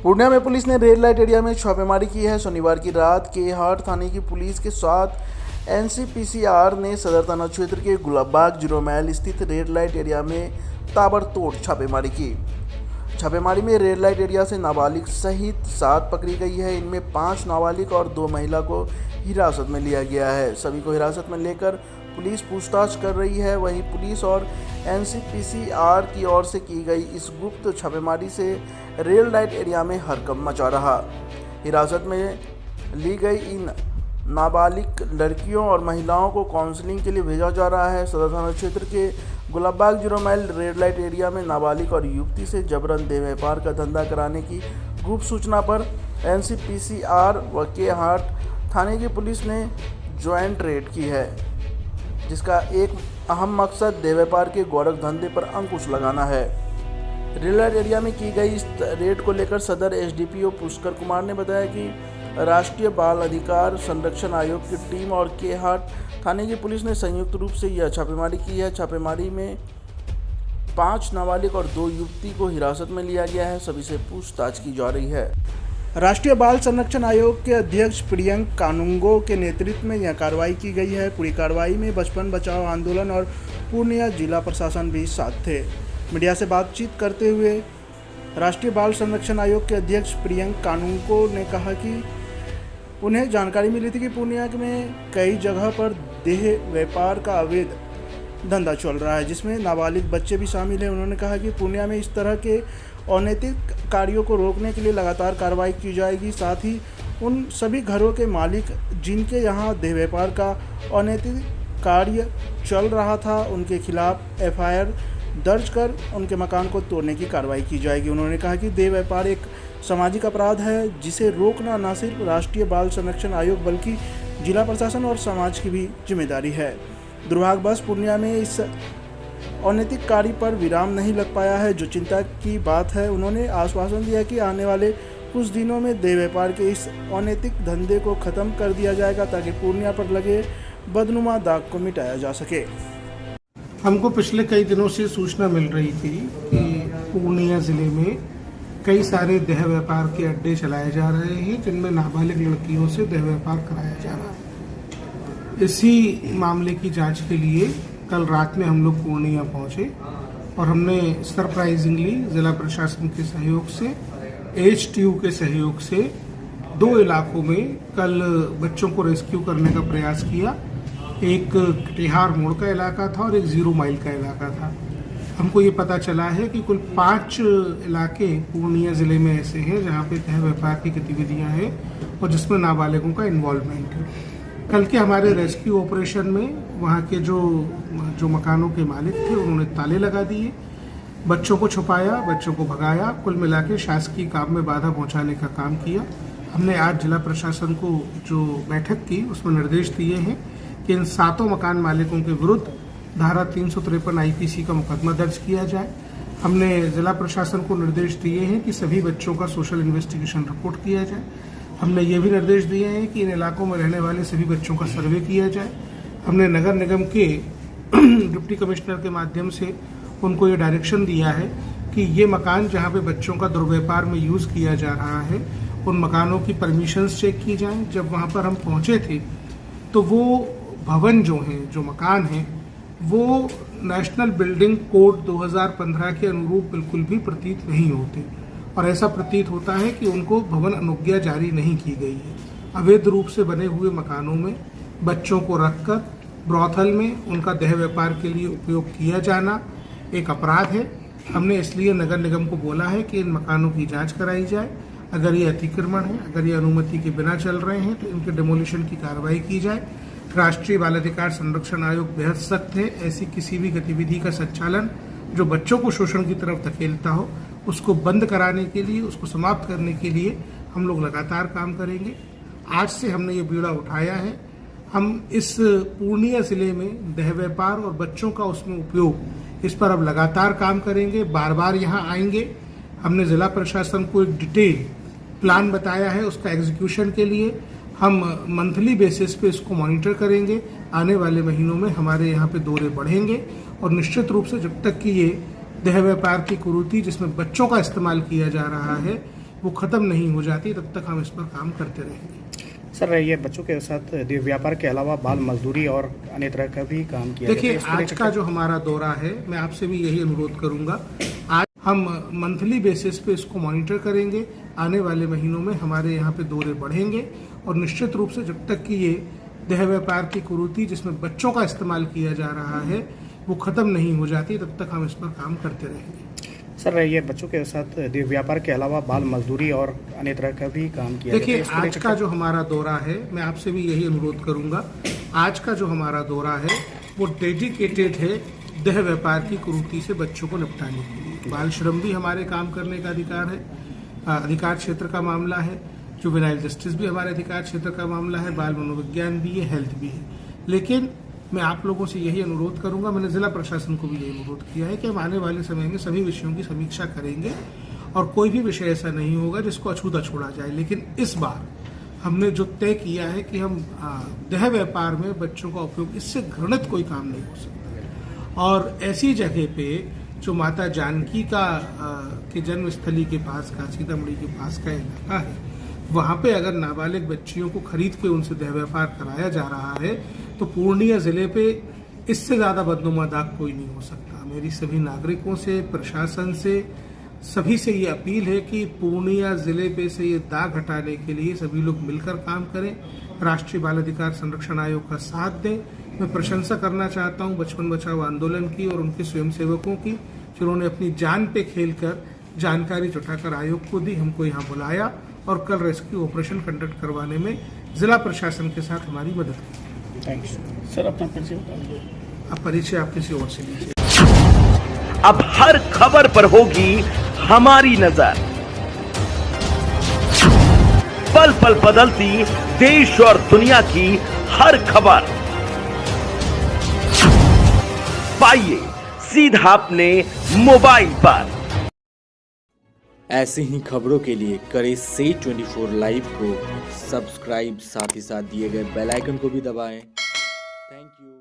पूर्णिया में पुलिस ने red light area में छापेमारी की है। शनिवार की रात के हाट थाने की पुलिस के साथ एनसीपीसीआर ने सदर थाना क्षेत्र के गुलाबबाग 0 माइल स्थित रेड लाइट एरिया में ताबड़तोड़ छापेमारी की। छापेमारी में रेड लाइट एरिया से नाबालिग सहित 7 पकड़ी गई है। इनमें 5 नाबालिग और 2 महिला को हिरासत में लिया गया है। सभी को हिरासत में लेकर पुलिस पूछताछ कर रही है। वहीं पुलिस और एनसीपीसीआर की ओर से की गई इस गुप्त छापेमारी से रेड लाइट एरिया में हड़कंप मचा रहा। हिरासत में ली गई इन नाबालिग लड़कियों और महिलाओं को काउंसलिंग के लिए भेजा जा रहा है। सदर थाना क्षेत्र के Gulabbagh 0 mile red light area में नाबालिग और युवती से जबरन देह व्यापार का धंधा कराने की गुप्त सूचना पर एनसीपीसीआर व के हाट थाने की पुलिस ने ज्वाइंट रेड की है, जिसका एक अहम मकसद देह व्यापार के गोरख धंधे पर अंकुश लगाना है। रेड लाइट एरिया में की गई इस रेड को लेकर सदर एसडीपीओ पुष्कर कुमार ने बताया कि राष्ट्रीय बाल अधिकार संरक्षण आयोग की टीम और के हाट थाने की पुलिस ने संयुक्त रूप से यह छापेमारी की है। छापेमारी में 5 नाबालिग और 2 युवती को हिरासत में लिया गया है। सभी से पूछताछ की जा रही है। राष्ट्रीय बाल संरक्षण आयोग के अध्यक्ष प्रियंक कानूंगो के नेतृत्व में यह कार्रवाई की गई है। पूरी कार्रवाई में बचपन बचाओ आंदोलन और पूर्णिया जिला प्रशासन भी साथ थे। मीडिया से बातचीत करते हुए राष्ट्रीय बाल संरक्षण आयोग के अध्यक्ष प्रियंक कानूंगो ने कहा कि उन्हें जानकारी मिली थी कि पूर्णिया में कई जगह पर देह व्यापार का अवैध धंधा चल रहा है, जिसमें नाबालिग बच्चे भी शामिल हैं। उन्होंने कहा कि पूर्णिया में इस तरह के अनैतिक कार्यों को रोकने के लिए लगातार कार्रवाई की जाएगी। साथ ही उन सभी घरों के मालिक जिनके यहाँ देह व्यापार का अनैतिक कार्य चल रहा था, उनके खिलाफ एफआईआर दर्ज कर उनके मकान को तोड़ने की कार्रवाई की जाएगी। उन्होंने कहा कि देह व्यापार एक सामाजिक अपराध है, जिसे रोकना न सिर्फ राष्ट्रीय बाल संरक्षण आयोग बल्कि जिला प्रशासन और समाज की भी जिम्मेदारी है। दुर्भाग्यवश पूर्णिया में इस अनैतिक कार्य पर विराम नहीं लग पाया है, जो चिंता की बात है। उन्होंने आश्वासन दिया कि आने वाले कुछ दिनों में देह व्यापार के इस अनैतिक धंधे को खत्म कर दिया जाएगा, ताकि पूर्णिया पर लगे बदनुमा दाग को मिटाया जा सके। हमको पिछले कई दिनों से सूचना मिल रही थी कि पूर्णिया जिले में कई सारे देह व्यापार के अड्डे चलाए जा रहे हैं, जिनमें नाबालिग लड़कियों से देह व्यापार कराया जा रहा है। इसी मामले की जांच के लिए कल रात में हम लोग पूर्णिया पहुंचे और हमने सरप्राइजिंगली जिला प्रशासन के सहयोग से, एचटीयू के सहयोग से 2 इलाकों में कल बच्चों को रेस्क्यू करने का प्रयास किया। एक कटिहार मोड़ का इलाका था और एक 0 माइल का इलाका था। हमको ये पता चला है कि कुल 5 इलाके पूर्णिया जिले में ऐसे हैं जहाँ पे देह व्यापार की गतिविधियाँ हैं और जिसमें नाबालिगों का इन्वॉल्वमेंट है। कल के हमारे रेस्क्यू ऑपरेशन में वहाँ के जो मकानों के मालिक थे, उन्होंने ताले लगा दिए, बच्चों को छुपाया, बच्चों को भगाया, कुल मिला के शासकीय काम में बाधा पहुँचाने का काम किया। हमने आज जिला प्रशासन को जो बैठक की उसमें निर्देश दिए हैं कि इन 7 मकान मालिकों के विरुद्ध धारा 353 आईपीसी का मुकदमा दर्ज किया जाए। हमने जिला प्रशासन को निर्देश दिए हैं कि सभी बच्चों का सोशल इन्वेस्टिगेशन रिपोर्ट किया जाए। हमने ये भी निर्देश दिए हैं कि इन इलाकों में रहने वाले सभी बच्चों का सर्वे किया जाए। हमने नगर निगम के डिप्टी कमिश्नर के माध्यम से उनको ये डायरेक्शन दिया है कि ये मकान जहाँ पे बच्चों का दुर्व्यापार में यूज़ किया जा रहा है, उन मकानों की परमिशंस चेक की जाएँ। जब वहाँ पर हम पहुँचे थे तो वो भवन जो हैं, जो मकान हैं, वो नेशनल बिल्डिंग कोड 2015 के अनुरूप बिल्कुल भी प्रतीत नहीं होते और ऐसा प्रतीत होता है कि उनको भवन अनुज्ञा जारी नहीं की गई है। अवैध रूप से बने हुए मकानों में बच्चों को रखकर ब्रॉथल में उनका देह व्यापार के लिए उपयोग किया जाना एक अपराध है। हमने इसलिए नगर निगम को बोला है कि इन मकानों की जाँच कराई जाए। अगर ये अतिक्रमण है, अगर ये अनुमति के बिना चल रहे हैं तो इनके डिमोलिशन की कार्रवाई की जाए। राष्ट्रीय बाल अधिकार संरक्षण आयोग बेहद सख्त है। ऐसी किसी भी गतिविधि का संचालन जो बच्चों को शोषण की तरफ धकेलता हो, उसको बंद कराने के लिए, उसको समाप्त करने के लिए हम लोग लगातार काम करेंगे। आज से हमने ये बीड़ा उठाया है। हम इस पूर्णिया जिले में देह व्यापार और बच्चों का उसमें उपयोग, इस पर अब लगातार काम करेंगे। बार बार यहाँ आएंगे। हमने जिला प्रशासन को एक डिटेल प्लान बताया है। उसका एग्जीक्यूशन के लिए हम मंथली बेसिस पे इसको मॉनिटर करेंगे। आने वाले महीनों में हमारे यहाँ पे दौरे बढ़ेंगे और निश्चित रूप से जब तक कि ये देह व्यापार की कुरीति जिसमें बच्चों का इस्तेमाल किया जा रहा है, वो ख़त्म नहीं हो जाती तब तक हम इस पर काम करते रहेंगे। सर, ये बच्चों के साथ व्यापार के अलावा बाल मजदूरी और अन्य तरह का भी काम किया देखिए, जाता है। आज का जो हमारा दौरा है, मैं आपसे भी यही अनुरोध करूंगा, आज हम मंथली बेसिस पे इसको मॉनिटर करेंगे। आने वाले महीनों में हमारे यहाँ पे दौरे बढ़ेंगे और निश्चित रूप से जब तक कि ये देह व्यापार की कुरीति जिसमें बच्चों का इस्तेमाल किया जा रहा है वो ख़त्म नहीं हो जाती तब तक हम इस पर काम करते रहेंगे। सर, ये बच्चों के साथ व्यापार के अलावा बाल मजदूरी और अन्य तरह का भी काम किया देखिए, जाता है। आज का जो हमारा दौरा है, मैं आपसे भी यही अनुरोध करूंगा, आज का जो हमारा दौरा है वो डेडिकेटेड है देह व्यापार की कुरीति से बच्चों को निपटाने के लिए। बाल श्रम भी हमारे काम करने का अधिकार है, अधिकार क्षेत्र का मामला है। जुवेनाइल जस्टिस भी हमारे अधिकार क्षेत्र का मामला है। बाल मनोविज्ञान भी है, हेल्थ भी है। लेकिन मैं आप लोगों से यही अनुरोध करूंगा, मैंने जिला प्रशासन को भी यही अनुरोध किया है कि हम आने वाले समय में सभी विषयों की समीक्षा करेंगे और कोई भी विषय ऐसा नहीं होगा जिसको अछूता छोड़ा जाए। लेकिन इस बार हमने जो तय किया है कि हम देह व्यापार में बच्चों का उपयोग, इससे घृणित कोई काम नहीं हो सकता। और ऐसी जगह पे जो माता जानकी के जन्मस्थली के पास का, सीतामढ़ी के पास का इलाका है, वहाँ पे अगर नाबालिग बच्चियों को खरीद के उनसे देह व्यापार कराया जा रहा है तो पूर्णिया जिले पे इससे ज़्यादा बदनुमा दाग कोई नहीं हो सकता। मेरी सभी नागरिकों से, प्रशासन से, सभी से ये अपील है कि पूर्णिया जिले पे से ये दाग हटाने के लिए सभी लोग मिलकर काम करें, राष्ट्रीय बाल अधिकार संरक्षण आयोग का साथ दें। मैं प्रशंसा करना चाहता हूँ बचपन बचाओ आंदोलन की और उनके स्वयंसेवकों की, जिन्होंने अपनी जान पे खेलकर जानकारी जुटाकर आयोग को दी, हमको यहाँ बुलाया और कल रेस्क्यू ऑपरेशन कंडक्ट करवाने में जिला प्रशासन के साथ हमारी मदद की। Thanks sir. अपना परिचय बता दीजिए। अब परिचय आप किसी और से लीजिए। अब हर खबर पर होगी हमारी नजर, पल पल बदलती देश और दुनिया की हर खबर पाइए सीधा अपने मोबाइल पर। ऐसे ही खबरों के लिए करें से 24 लाइव को सब्सक्राइब, साथ ही साथ दिए गए बेल आइकन को भी दबाएं। Thank you.